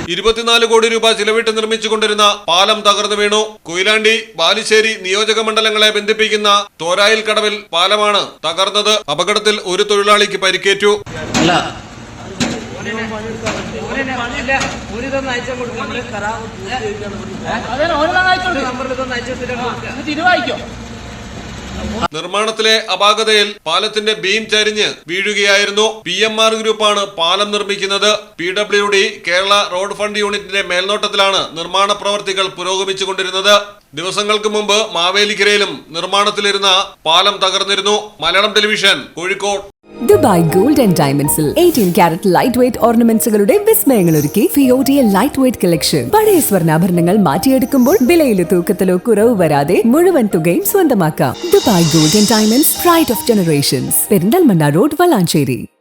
24 കോടി രൂപ ചിലവിട്ട് നിർമ്മിച്ചുകൊണ്ടിരുന്ന പാലം തകർന്നു വീണു. കൊയിലാണ്ടി, ബാലുശ്ശേരി നിയോജക മണ്ഡലങ്ങളെ ബന്ധിപ്പിക്കുന്ന തോരായിൽ കടവിൽ പാലമാണ് തകർന്നത്. അപകടത്തിൽ ഒരു തൊഴിലാളിക്ക് പരിക്കേറ്റു. നിർമ്മാണത്തിലെ അപാകതയിൽ പാലത്തിന്റെ ബീം ചരിഞ്ഞ് വീഴുകയായിരുന്നു. PMR ഗ്രൂപ്പാണ് പാലം നിർമ്മിക്കുന്നത്. PWD കേരള റോഡ് ഫണ്ട് യൂണിറ്റിന്റെ മേൽനോട്ടത്തിലാണ് നിർമ്മാണ പ്രവർത്തികൾ പുരോഗമിച്ചുകൊണ്ടിരുന്നത്. ദിവസങ്ങൾക്ക് മുമ്പ് മാവേലിക്കരയിലും നിർമ്മാണത്തിലിരുന്ന പാലം തകർന്നിരുന്നു. Malayalam television, Kozhikode. Dubai gold and ഡയമണ്ട്സിൽ 18 കാരറ്റ് ലൈറ്റ് വെയ്റ്റ് ഓർണമെന്റ്സുകളുടെ വിസ്മയങ്ങൾ ഒരുക്കി ഫിയോഡിയ ലൈറ്റ് വെയ്റ്റ് കളക്ഷൻ. പഴയ സ്വർണ്ണാഭരണങ്ങൾ മാറ്റിയെടുക്കുമ്പോൾ വിലയിലോ തൂക്കത്തിലോ കുറവ് വരാതെ മുഴുവൻ തുകയും സ്വന്തമാക്കാം. Dubai gold and diamonds, pride of generations, Perinthalmanna road, Valanchery.